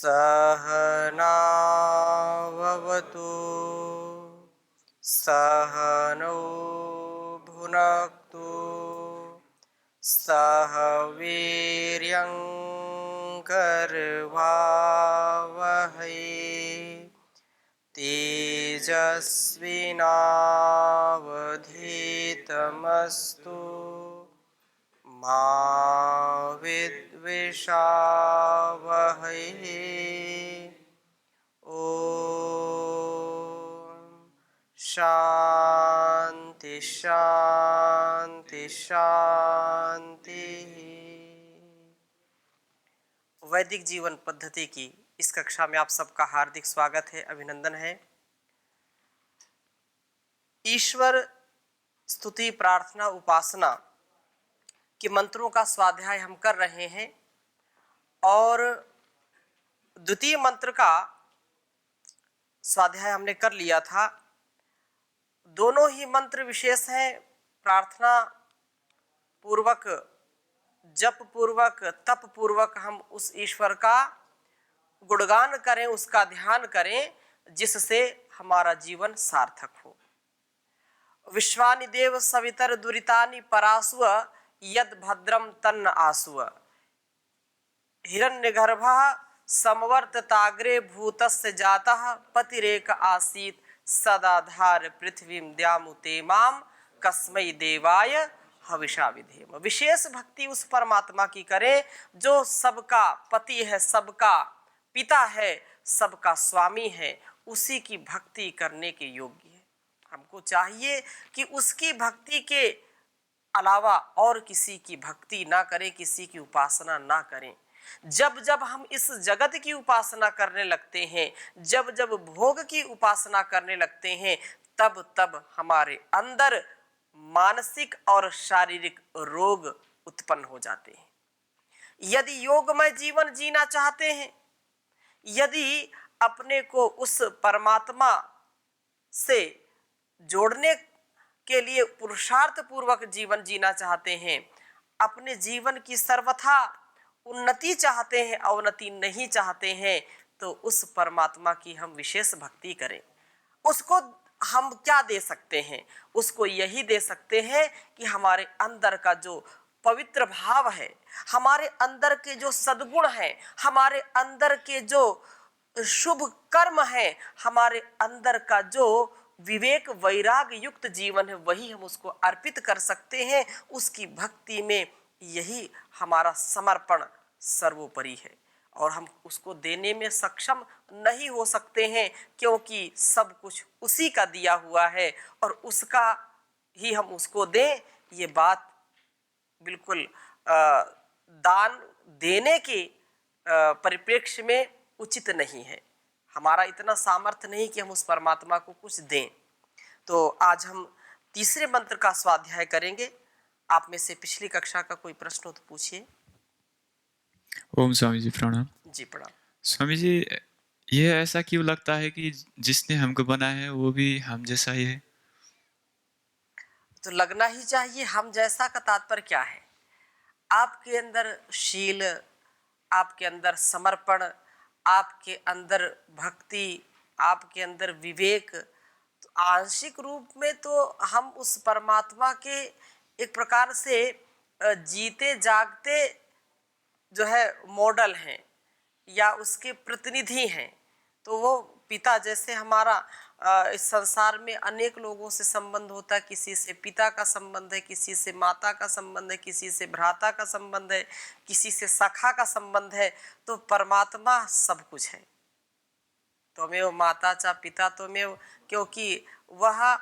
सहनाववतु सहनौ भुनक्तु सह वीर्यं करवावहै तेजस्विनावधीतमस्तु मा विद्विषावहै। ओम शांति शांति शांति। वैदिक जीवन पद्धति की इस कक्षा में आप सबका हार्दिक स्वागत है, अभिनंदन है। ईश्वर स्तुति, प्रार्थना, उपासना के मंत्रों का स्वाध्याय हम कर रहे हैं और द्वितीय मंत्र का स्वाध्याय हमने कर लिया था। दोनों ही मंत्र विशेष हैं। प्रार्थना पूर्वक, जप पूर्वक, तप पूर्वक हम उस ईश्वर का गुणगान करें, उसका ध्यान करें, जिससे हमारा जीवन सार्थक हो। विश्वानि देव सवितर दुरितानि परासुव यद भद्रम तन्न आसुव हिरण्यगर्भः समवर्तताग्रे भूतस्य जातः पतिरेक आसीत् सदाधार पृथ्वीं द्यामुते माम कस्मै देवाय हविषा विधेम। विशेष भक्ति उस परमात्मा की करें जो सबका पति है, सबका पिता है, सबका स्वामी है। उसी की भक्ति करने के योग्य है। हमको चाहिए कि उसकी भक्ति के अलावा और किसी की भक्ति ना करें, किसी की उपासना ना करें। जब जब हम इस जगत की उपासना करने लगते हैं, जब जब भोग की उपासना करने लगते हैं, तब तब हमारे अंदर मानसिक और शारीरिक रोग उत्पन्न हो जाते हैं। यदि योगमय जीवन जीना चाहते हैं, यदि अपने को उस परमात्मा से जोड़ने के लिए पुरुषार्थ पूर्वक जीवन जीना चाहते हैं, अपने जीवन की सर्वथा उन्नति चाहते हैं, अवनति नहीं चाहते हैं, तो उस परमात्मा की हम विशेष भक्ति करें। उसको हम क्या दे सकते हैं? उसको यही दे सकते हैं कि हमारे अंदर का जो पवित्र भाव है, हमारे अंदर के जो सद्गुण हैं, हमारे अंदर के जो शुभ कर्म है, हमारे अंदर का जो विवेक वैराग युक्त जीवन है, वही हम उसको अर्पित कर सकते हैं। उसकी भक्ति में यही हमारा समर्पण सर्वोपरि है और हम उसको देने में सक्षम नहीं हो सकते हैं, क्योंकि सब कुछ उसी का दिया हुआ है और उसका ही हम उसको दें, ये बात बिल्कुल दान देने के परिप्रेक्ष्य में उचित नहीं है। हमारा इतना सामर्थ्य नहीं कि हम उस परमात्मा को कुछ दें। तो आज हम तीसरे मंत्र का स्वाध्याय करेंगे। आप में से पिछली कक्षा का कोई प्रश्न हो तो पूछिए। ओम स्वामी जी प्रणाम। जी प्रणाम। स्वामी जी, ये ऐसा क्यों लगता है कि जिसने हमको बनाया है वो भी हम जैसा ही है? तो लगना ही चाहिए। हम जैसा का तात्पर्य क्या है? आपके अंदर शील, आपके अंदर समर्पण, आपके अंदर भक्ति, आपके अंदर विवेक, तो आंशिक रूप में तो हम उस परमात्मा के एक प्रकार से जीते जागते जो है मॉडल हैं या उसके प्रतिनिधि हैं। तो वो पिता, जैसे हमारा इस संसार में अनेक लोगों से संबंध होता है, किसी से पिता का संबंध है, किसी से माता का संबंध है, किसी से भ्राता का संबंध है, किसी से सखा का संबंध है। तो परमात्मा सब कुछ है। त्वमेव माता च पिता त्वमेव, क्योंकि वह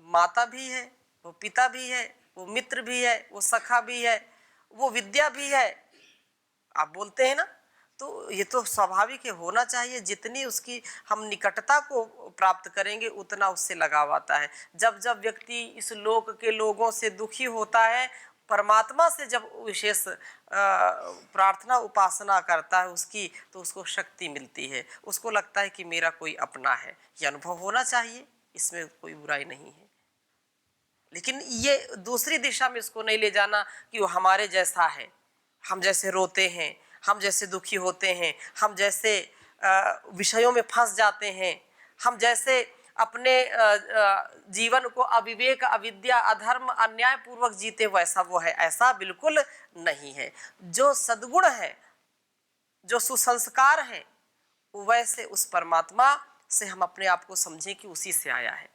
माता भी है, वो पिता भी है, वो मित्र भी है, वो सखा भी है, वो विद्या भी है। आप बोलते हैं ना, तो ये तो स्वाभाविक है, होना चाहिए। जितनी उसकी हम निकटता को प्राप्त करेंगे, उतना उससे लगाव आता है। जब जब व्यक्ति इस लोक के लोगों से दुखी होता है, परमात्मा से जब विशेष प्रार्थना उपासना करता है उसकी, तो उसको शक्ति मिलती है। उसको लगता है कि मेरा कोई अपना है। ये अनुभव होना चाहिए, इसमें कोई बुराई नहीं है। लेकिन ये दूसरी दिशा में इसको नहीं ले जाना कि वो हमारे जैसा है, हम जैसे रोते हैं, हम जैसे दुखी होते हैं, हम जैसे विषयों में फंस जाते हैं। हम जैसे अपने जीवन को अविवेक, अविद्या, अधर्म, अन्याय पूर्वक जीते वैसा वो है, ऐसा बिल्कुल नहीं है। जो सद्गुण है, जो सुसंस्कार है, वैसे उस परमात्मा से हम अपने आप को समझें कि उसी से आया है।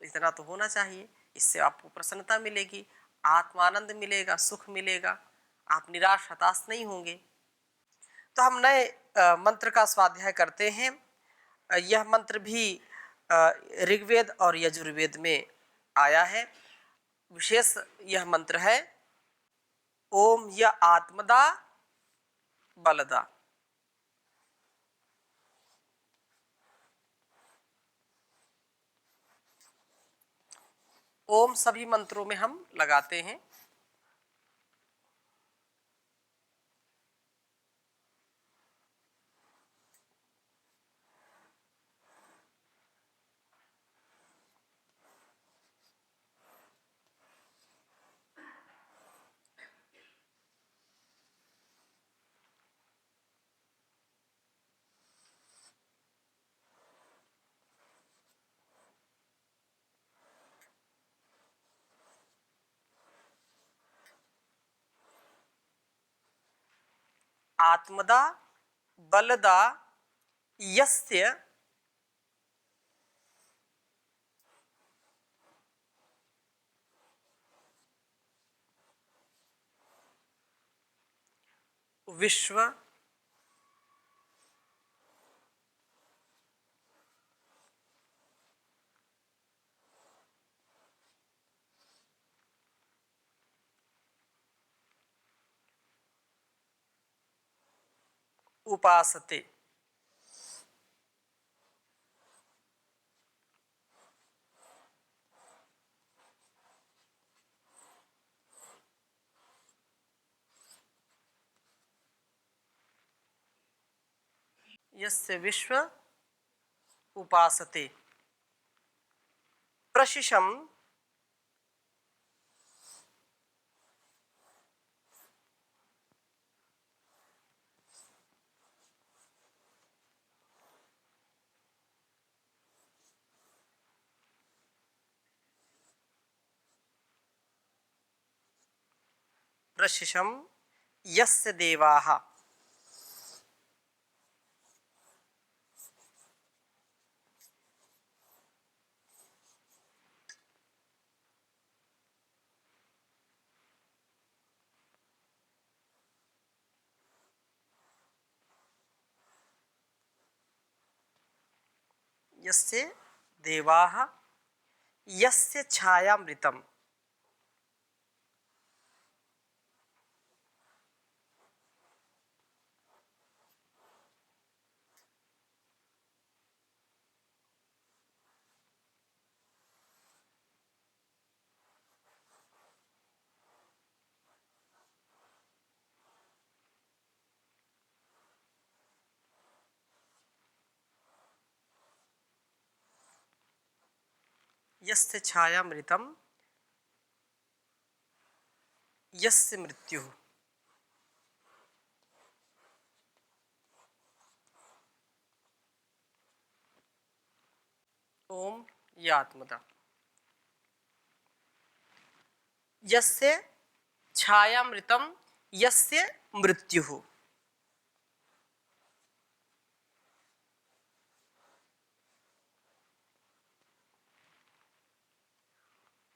इतना तो होना चाहिए। इससे आपको प्रसन्नता मिलेगी, आत्मानंद मिलेगा, सुख मिलेगा, आप निराश हताश नहीं होंगे। तो हम नए मंत्र का स्वाध्याय करते हैं। यह मंत्र भी ऋग्वेद और यजुर्वेद में आया है। विशेष यह मंत्र है ओम य आत्मदा बलदा। ओम सभी मंत्रों में हम लगाते हैं। आत्मदा बलदा यस्य विश्व उपासते। यस्य विश्व उपासते प्रशिशम प्रशिशम यस्य देवाः। यस्य देवाः यस्य छायामृतम्। यस्य छायामृतम् यस्य मृत्युः। ओम या आत्मदा यस्य छायामृतम् यस्य मृत्युः।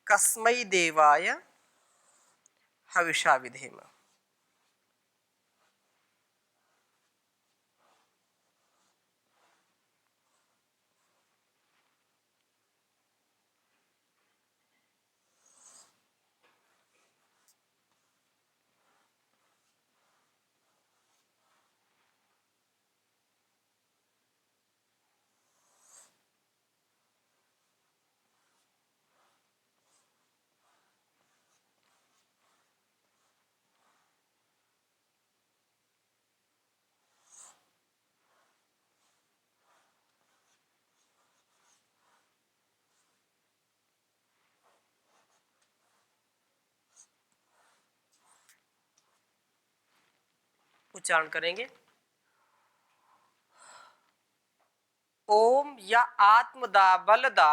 कस्मै देवाय हविषा विधेम। उच्चारण करेंगे। ओम या आत्मदा बलदा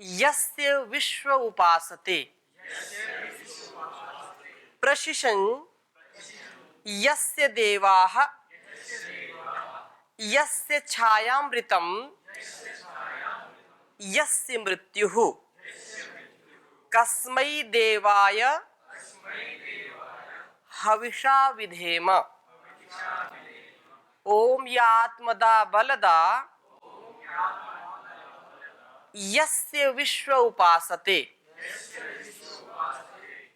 यस्य विश्व उपासते प्रशिशं यस्य देवाः यस्य छायामृतं यस्य मृत्युः कस्मै देवाय हविषा विधेम। ओम यात्मदा बलदा यस्य विश्व उपासते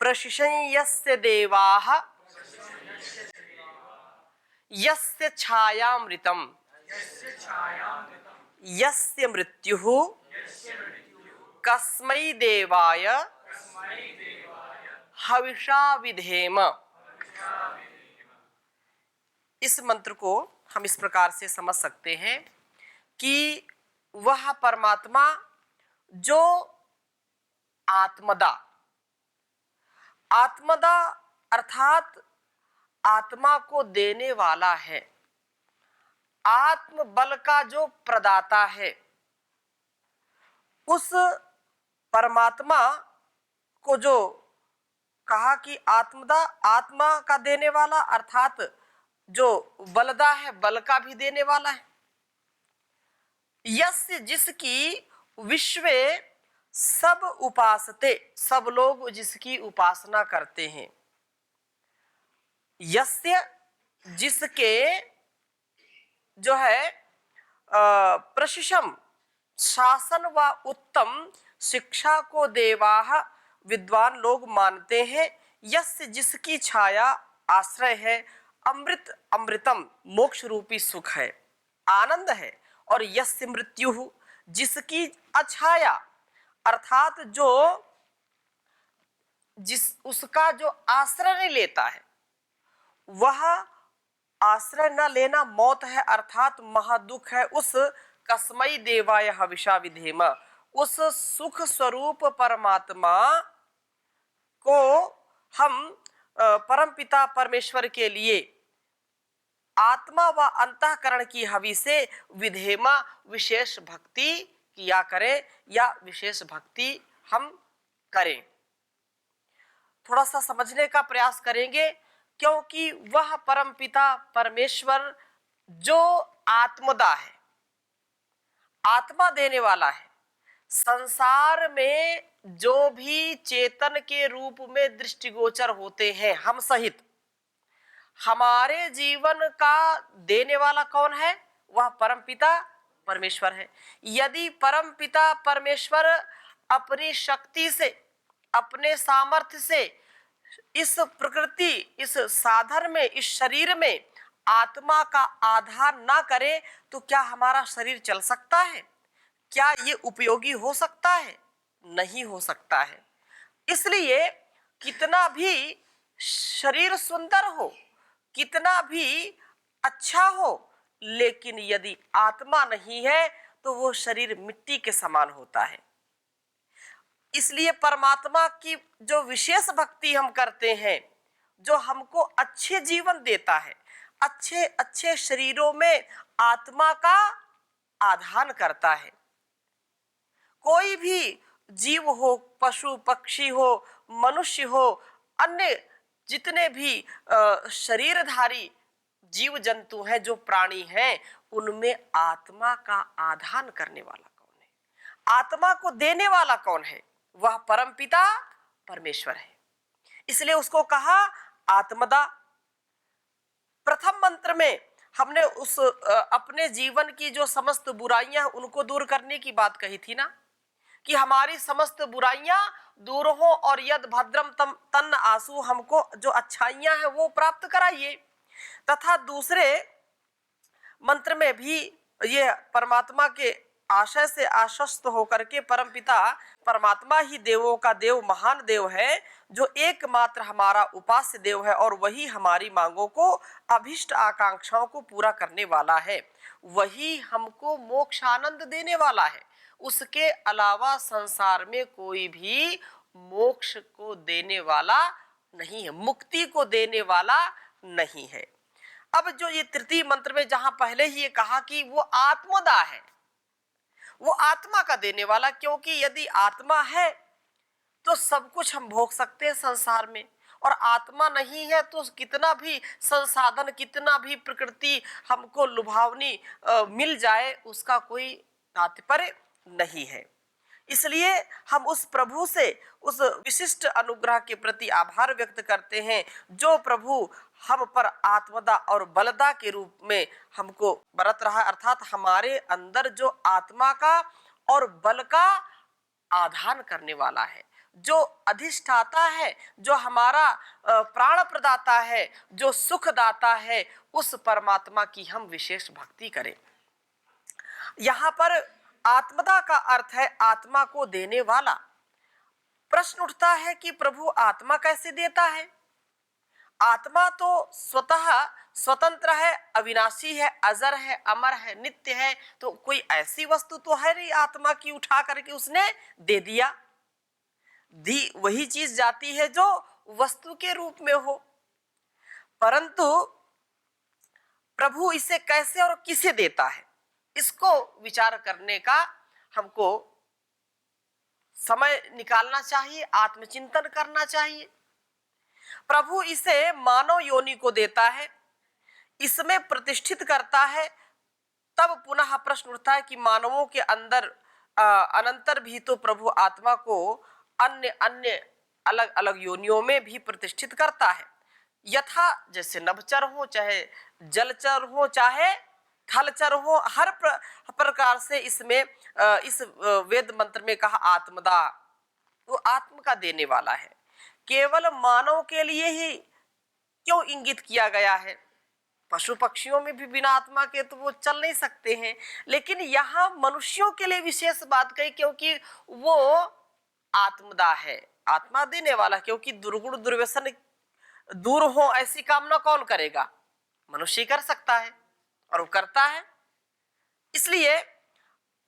प्रशिशं यस्य देवाः यस्य छायामृतं यस्य मृत्युः कस्मै देवाय हविषा विधेम। इस मंत्र को हम इस प्रकार से समझ सकते हैं कि वह परमात्मा जो आत्मदा, आत्मदा अर्थात आत्मा को देने वाला है, आत्म बल का जो प्रदाता है, उस परमात्मा को जो कहा कि आत्मदा, आत्मा का देने वाला अर्थात जो बलदा है, बल का भी देने वाला है। यस्य जिसकी विश्वे सब उपासते, सब लोग जिसकी उपासना करते हैं। यस्य जिसके जो है प्रशिशम शासन व उत्तम शिक्षा को देवाह विद्वान लोग मानते हैं। यस्य जिसकी छाया आश्रय है, अमृत अमृतम मोक्ष रूपी सुख है, आनंद है। और यस्य मृत्यु जिसकी अछाया अर्थात जो उसका जो आश्रय नहीं लेता है, वह आश्रय न लेना मौत है अर्थात महादुख है। उस कस्मै देवाय हविषा विधेम, उस सुख स्वरूप परमात्मा को हम परमपिता परमेश्वर के लिए आत्मा व अंतःकरण की हवि से विधेमा विशेष भक्ति किया करें या विशेष भक्ति हम करें। थोड़ा सा समझने का प्रयास करेंगे, क्योंकि वह परमपिता परमेश्वर जो आत्मदा है, आत्मा देने वाला है, संसार में जो भी चेतन के रूप में दृष्टिगोचर होते हैं, हम सहित, हमारे जीवन का देने वाला कौन है? वह परमपिता परमेश्वर है। यदि परमपिता परमेश्वर अपनी शक्ति से, अपने सामर्थ्य से इस प्रकृति, इस साधन में, इस शरीर में आत्मा का आधार ना करे तो क्या हमारा शरीर चल सकता है? क्या ये उपयोगी हो सकता है? नहीं हो सकता है। इसलिए कितना भी शरीर सुंदर हो, कितना भी अच्छा हो, लेकिन यदि आत्मा नहीं है तो वो शरीर मिट्टी के समान होता है। इसलिए परमात्मा की जो विशेष भक्ति हम करते हैं, जो हमको अच्छे जीवन देता है, अच्छे अच्छे शरीरों में आत्मा का आधान करता है। कोई भी जीव हो, पशु पक्षी हो, मनुष्य हो, अन्य जितने भी शरीरधारी जीव जंतु हैं, जो प्राणी हैं, उनमें आत्मा का आधान करने वाला कौन है? आत्मा को देने वाला कौन है? वह परमपिता परमेश्वर है। इसलिए उसको कहा आत्मदा। प्रथम मंत्र में हमने उस अपने जीवन की जो समस्त बुराइयां उनको दूर करने की बात कही थी ना, कि हमारी समस्त बुराइयां दूर हो और यद भद्रम तन्न आसु, हमको जो अच्छाइयां हैं वो प्राप्त कराइए। तथा दूसरे मंत्र में भी ये परमात्मा के आशय से आश्वस्त होकर के परमपिता परमात्मा ही देवों का देव, महान देव है, जो एकमात्र हमारा उपास्य देव है और वही हमारी मांगों को, अभिष्ट आकांक्षाओं को पूरा करने वाला है। वही हमको मोक्ष आनंद देने वाला है। उसके अलावा संसार में कोई भी मोक्ष को देने वाला नहीं है, मुक्ति को देने वाला नहीं है। अब जो ये तृतीय मंत्र में जहां पहले ही ये कहा कि वो आत्मदा है, वो आत्मा का देने वाला, क्योंकि यदि आत्मा है तो सब कुछ हम भोग सकते हैं संसार में, और आत्मा नहीं है तो कितना भी संसाधन, कितना भी प्रकृति हमको लुभावनी मिल जाए, उसका कोई तात्पर्य नहीं है। इसलिए हम उस प्रभु से, उस विशिष्ट अनुग्रह के प्रति आभार व्यक्त करते हैं जो प्रभु हम पर आत्मदा और बलदा के रूप में हमको बरत रहा, अर्थात हमारे अंदर जो आत्मा का और बल का आधान करने वाला है, जो अधिष्ठाता है, जो हमारा प्राण प्रदाता है, जो सुखदाता है, उस परमात्मा की हम विशेष भक्ति करें। यहाँ पर आत्मदा का अर्थ है आत्मा को देने वाला। प्रश्न उठता है कि प्रभु आत्मा कैसे देता है? आत्मा तो स्वतः स्वतंत्र है, अविनाशी है, अजर है, अमर है, नित्य है, तो कोई ऐसी वस्तु तो है नहीं आत्मा की उठा करके उसने दे दिया। दी वही चीज जाती है जो वस्तु के रूप में हो, परंतु प्रभु इसे कैसे और किसे देता है, इसको विचार करने का हमको समय निकालना चाहिए, आत्मचिंतन करना चाहिए। प्रभु इसे मानव योनि को देता है, इसमें प्रतिष्ठित करता है। तब पुनः प्रश्न उठता है कि मानवों के अंदर अनंतर भी तो प्रभु आत्मा को अन्य अन्य अलग अलग योनियों में भी प्रतिष्ठित करता है, यथा जैसे नभचर हो, चाहे जलचर हो, चाहे थलचर हो, हर प्रकार से इसमें इस वेद मंत्र में कहा आत्मदा, वो आत्म का देने वाला है। केवल मानव के लिए ही क्यों इंगित किया गया है? पशु पक्षियों में भी बिना आत्मा के तो वो चल नहीं सकते हैं, लेकिन यहाँ मनुष्यों के लिए विशेष बात कही क्योंकि वो आत्मदा है, आत्मा देने वाला। क्योंकि दुर्गुण दुर्व्यसन दूर हो ऐसी कामना कौन करेगा? मनुष्य कर सकता है और वो करता है। इसलिए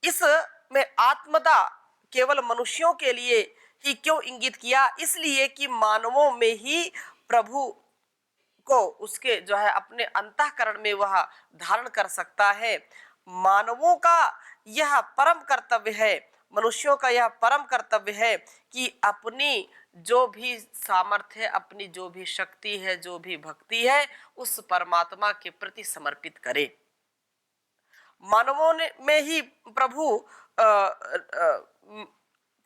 इसमें आत्मदा केवल मनुष्यों के लिए ही क्यों इंगित किया? इसलिए कि मानवों में ही प्रभु को उसके जो है अपने अंतःकरण में वह धारण कर सकता है। मानवों का यह परम कर्तव्य है, मनुष्यों का यह परम कर्तव्य है कि अपनी जो भी सामर्थ्य है, अपनी जो भी शक्ति है, जो भी भक्ति है, उस परमात्मा के प्रति समर्पित करे। मानवों में ही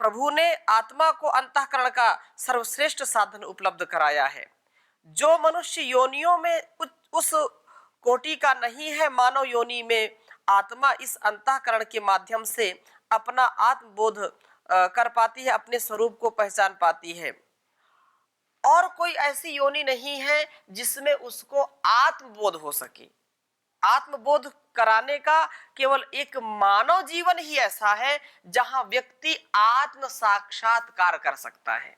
प्रभु ने आत्मा को अंतःकरण का सर्वश्रेष्ठ साधन उपलब्ध कराया है। जो मनुष्य योनियों में उस कोटि का नहीं है, मानव योनि में आत्मा इस अंतःकरण के माध्यम से अपना आत्मबोध कर पाती है, अपने स्वरूप को पहचान पाती है। और कोई ऐसी योनि नहीं है जिसमें उसको आत्मबोध हो सके। आत्मबोध कराने का केवल एक मानव जीवन ही ऐसा है जहां व्यक्ति आत्म साक्षात्कार कर सकता है,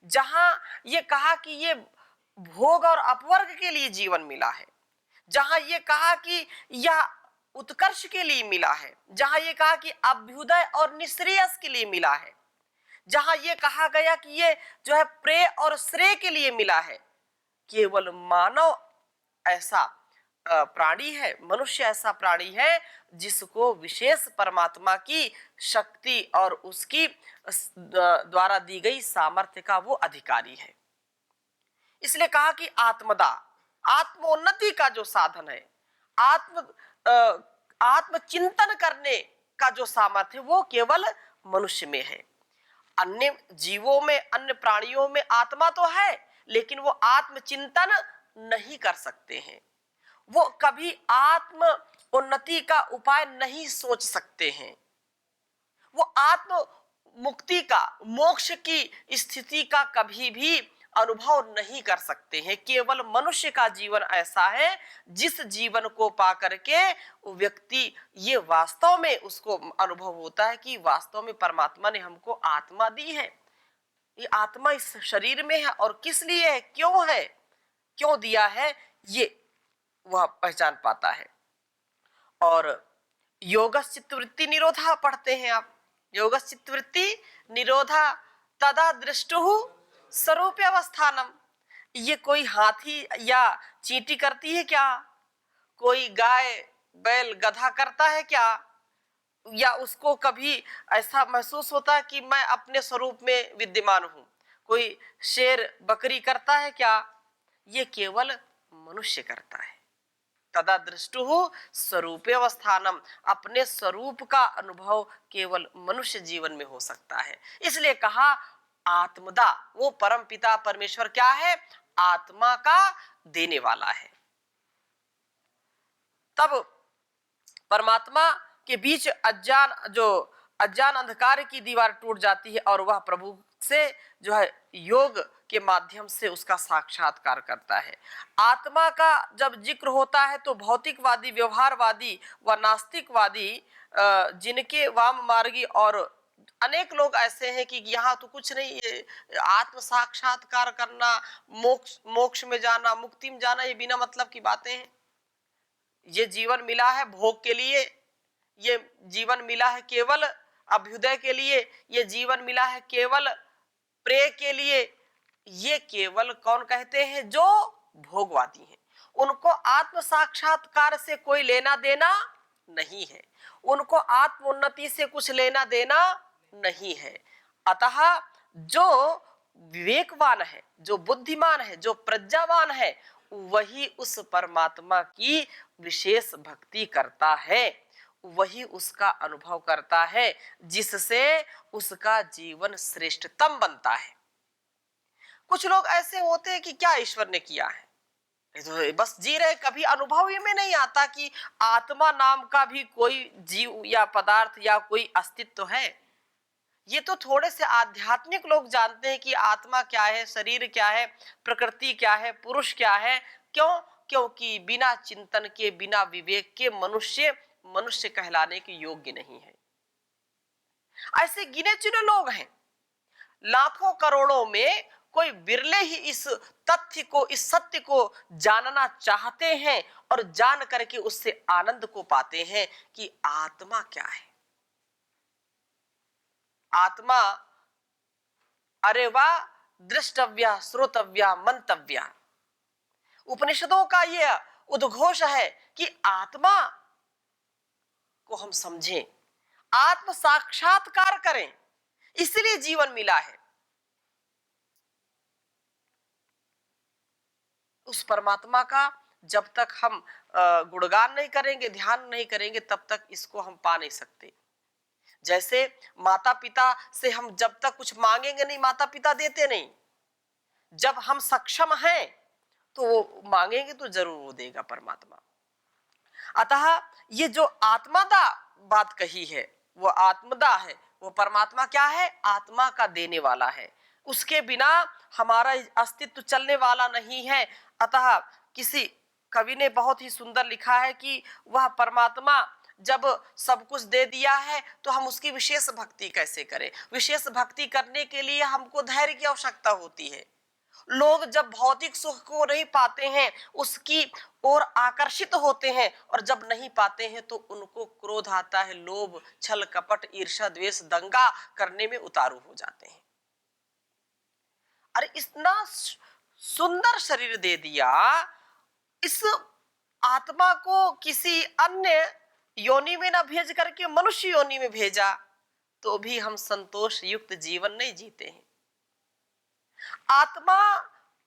जहां ये कहा कि ये भोग और अपवर्ग के लिए जीवन मिला है, जहां ये कहा कि यह उत्कर्ष के लिए मिला है, जहां ये कहा कि अभ्युदय और निःश्रेयस के लिए मिला है, जहां ये कहा गया कि ये जो है प्रेय और श्रेय के लिए मिला है। केवल मानव ऐसा प्राणी है, मनुष्य ऐसा प्राणी है जिसको विशेष परमात्मा की शक्ति और उसकी द्वारा दी गई सामर्थ्य का वो अधिकारी है। इसलिए कहा कि आत्मदा, आत्मोन्नति का जो साधन है, आत्मचिंतन करने का जो सामर्थ्य है, वो केवल मनुष्य में है। अन्य जीवों में, अन्य प्राणियों में आत्मा तो है, लेकिन वो आत्मचिंतन नहीं कर सकते हैं, वो कभी आत्म उन्नति का उपाय नहीं सोच सकते हैं, वो आत्म मुक्ति का, मोक्ष की स्थिति का कभी भी अनुभव नहीं कर सकते हैं। केवल मनुष्य का जीवन ऐसा है जिस जीवन को पा करके व्यक्ति ये वास्तव में उसको अनुभव होता है कि वास्तव में परमात्मा ने हमको आत्मा दी है, ये आत्मा इस शरीर में है और किस लिए है, क्यों दिया है, ये वह पहचान पाता है। और योगस् चित्तवृत्ति निरोधा पढ़ते हैं आप, योगस् चित्तवृत्ति निरोधा तदा दृष्टुः स्वरूप अवस्थानम। ये कोई हाथी या चींटी करती है क्या? कोई गाय बैल गधा करता है क्या? या उसको कभी ऐसा महसूस होता है कि मैं अपने स्वरूप में विद्यमान हूं? कोई शेर बकरी करता है क्या? ये केवल मनुष्य करता है। तदा दृष्टुः स्वरूपे अवस्थानम, अपने स्वरूप का अनुभव केवल मनुष्य जीवन में हो सकता है। इसलिए कहा आत्मदा, वो परम पिता परमेश्वर क्या है? आत्मा का देने वाला है। तब परमात्मा के बीच अज्ञान अंधकार की दीवार टूट जाती है और वह प्रभु से जो है योग के माध्यम से उसका साक्षात्कार करता है। आत्मा का जब जिक्र होता है तो भौतिकवादी, व्यवहारवादी व नास्तिकवादी, जिनके वाम मार्गी और अनेक लोग ऐसे हैं कि यहाँ तो कुछ नहीं, ये आत्म साक्षात्कार करना, मोक्ष में जाना, मुक्ति में जाना, ये बिना मतलब की बातें हैं। ये जीवन मिला है भोग के लिए, ये जीवन मिला है केवल अभ्युदय के लिए, ये जीवन मिला है केवल प्रेय के लिए। ये केवल कौन कहते हैं? जो भोगवादी हैं। उनको आत्म साक्षात्कार से कोई लेना देना नहीं है, उनको आत्म उन्नति से कुछ लेना देना नहीं है। अतः जो विवेकवान है, जो बुद्धिमान है, जो प्रज्ञावान है, वही उस परमात्मा की विशेष भक्ति करता है, वही उसका अनुभव करता है, जिससे उसका जीवन श्रेष्ठतम बनता है। कुछ लोग ऐसे होते हैं कि क्या ईश्वर ने किया है, तो बस जी रहे, कभी अनुभव ही में नहीं आता कि आत्मा नाम का भी कोई जीव या पदार्थ या कोई अस्तित्व है। ये तो थोड़े से आध्यात्मिक लोग जानते हैं कि आत्मा क्या है, शरीर क्या है, प्रकृति क्या है, पुरुष क्या है। क्यों? क्योंकि बिना चिंतन के, बिना विवेक के मनुष्य कहलाने के योग्य नहीं है। ऐसे गिने चुने लोग हैं, लाखों करोड़ों में कोई बिरले ही इस तथ्य को, इस सत्य को जानना चाहते हैं और जान करके उससे आनंद को पाते हैं कि आत्मा क्या है। आत्मा, अरे वाह, दृष्टव्या, श्रोतव्या, मंतव्या। उपनिषदों का यह उद्घोष है कि आत्मा को हम समझें, आत्म साक्षात्कार करें, इसलिए जीवन मिला है। उस परमात्मा का जब तक हम गुणगान नहीं करेंगे, ध्यान नहीं करेंगे, तब तक इसको हम पा नहीं सकते। जैसे माता पिता से हम जब तक कुछ मांगेंगे नहीं, माता पिता देते नहीं। जब हम सक्षम हैं तो वो मांगेंगे तो जरूर वो देगा परमात्मा। अतः ये जो आत्मदा बात कही है, वो आत्मदा है, वो परमात्मा क्या है? आत्मा का देने वाला है। उसके बिना हमारा अस्तित्व चलने वाला नहीं है। अतः किसी कवि ने बहुत ही सुंदर लिखा है कि वह परमात्मा जब सब कुछ दे दिया है तो हम उसकी विशेष भक्ति कैसे करें? विशेष भक्ति करने के लिए हमको धैर्य की आवश्यकता होती है। लोग जब भौतिक सुख को नहीं पाते हैं उसकी ओर आकर्षित होते हैं, और जब नहीं पाते हैं तो उनको क्रोध आता है, लोभ, छल, कपट, ईर्ष्या, द्वेष, दंगा करने में उतारू हो जाते हैं। अरे इतना सुंदर शरीर दे दिया, इस आत्मा को किसी अन्य योनि में ना भेज करके मनुष्य योनि में भेजा, तो भी हम संतोष युक्त जीवन नहीं जीते हैं। आत्मा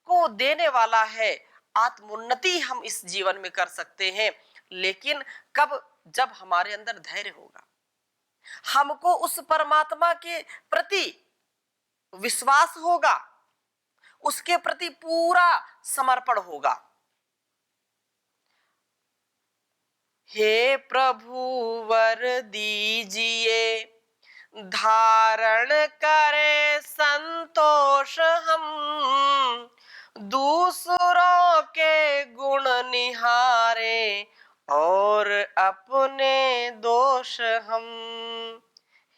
को देने वाला है, आत्मोन्नति हम इस जीवन में कर सकते हैं, लेकिन कब? जब हमारे अंदर धैर्य होगा, हमको उस परमात्मा के प्रति विश्वास होगा, उसके प्रति पूरा समर्पण होगा। हे प्रभु वर दीजिए, धारण करे संतोष हम, दूसरों के गुण निहारे और अपने दोष हम।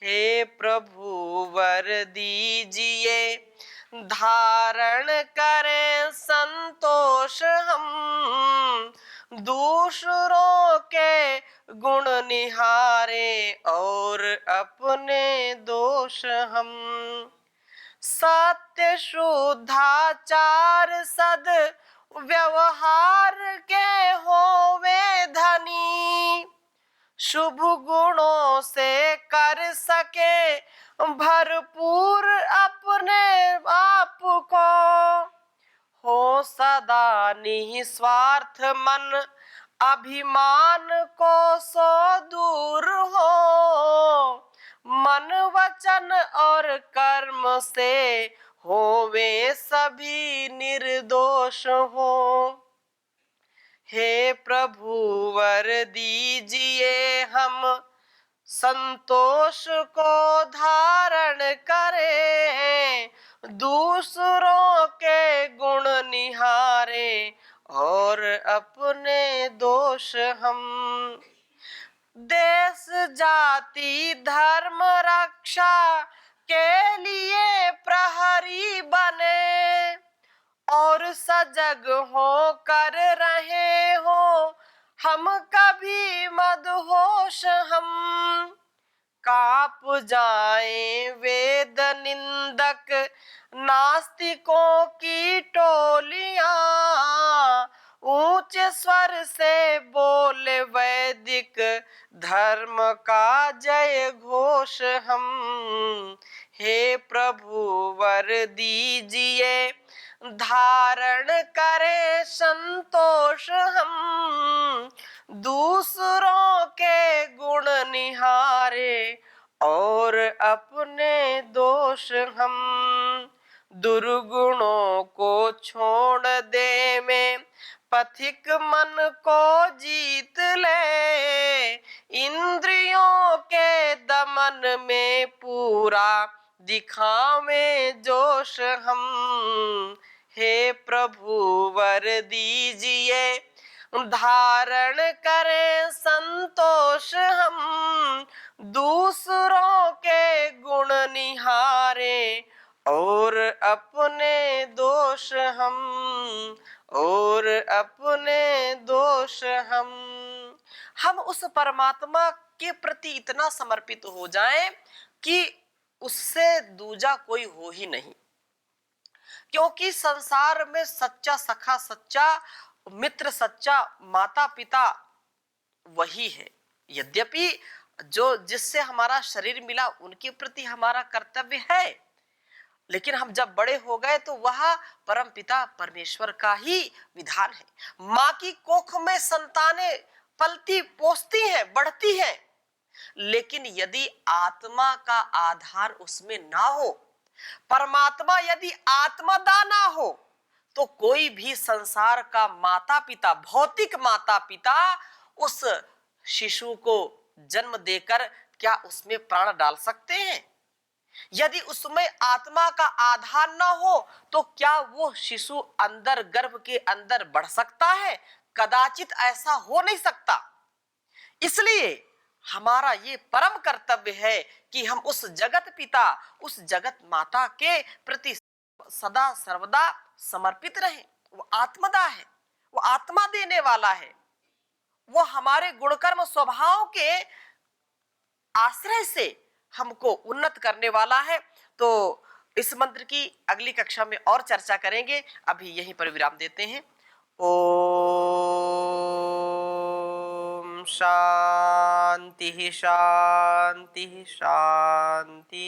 हे प्रभु वर दीजिए, धारण करे संतोष हम, दूसरों के गुण निहारे और अपने दोष हम। सत्य शुद्धाचार सद व्यवहार के होवे धनी, शुभ गुणों से कर सके भरपूर अपने आप को, हो सदा निस्वार्थ मन अभिमान को सो दूर हो, मन वचन और कर्म से होवे सभी निर्दोष हो। हे प्रभु वर दीजिए हम संतोष को धारण करें, दूसरों के गुण निहारे और अपने दोष हम। देश जाति धर्म रक्षा के लिए प्रहरी बने, और सजग हो कर रहे हो हम कभी मदहोश हम। काप जाए वेद निंदक नास्तिकों की टोलियां, ऊंचे स्वर से बोले वैदिक धर्म का जय घोष हम। हे प्रभु वर दीजिए धारण करें संतोष हम, दूसरों के गुण निहारे और अपने दोष हम। दुर्गुणों को छोड़ दे में पथिक मन को जीत ले, इंद्रियों के दमन में पूरा दिखावे जोश हम। हे प्रभु वर दीजिए धारण करें संतोष हम, दूसरों के गुण निहारे और अपने दोष हम, और अपने दोष हम। हम उस परमात्मा के प्रति इतना समर्पित हो जाएं कि उससे दूजा कोई हो ही नहीं, क्योंकि संसार में सच्चा सखा, सच्चा मित्र, सच्चा माता पिता वही है। यद्यपि जो जिससे हमारा शरीर मिला उनके प्रति हमारा कर्तव्य है, लेकिन हम जब बड़े हो गए तो वह परम पिता परमेश्वर का ही विधान है। माँ की कोख में संतानें पलती पोसती हैं, बढ़ती हैं, लेकिन यदि आत्मा का आधार उसमें ना हो, परमात्मा यदि आत्मदा ना हो, तो कोई भी संसार का माता पिता, भौतिक माता पिता उस शिशु को जन्म देकर क्या उसमें प्राण डाल सकते हैं? यदि उसमें आत्मा का आधार ना हो तो क्या वो शिशु अंदर गर्भ के अंदर बढ़ सकता है? कदाचित ऐसा हो नहीं सकता। इसलिए हमारा ये परम कर्तव्य है कि हम उस जगत पिता, उस जगत माता के प्रति सदा सर्वदा समर्पित रहें। वो आत्मदा है, वो आत्मा देने वाला है, वो हमारे गुणकर्म स्वभाव के आश्रय से हमको उन्नत करने वाला है। तो इस मंत्र की अगली कक्षा में और चर्चा करेंगे। अभी यहीं पर विराम देते हैं। ओम शांति शांति शांति।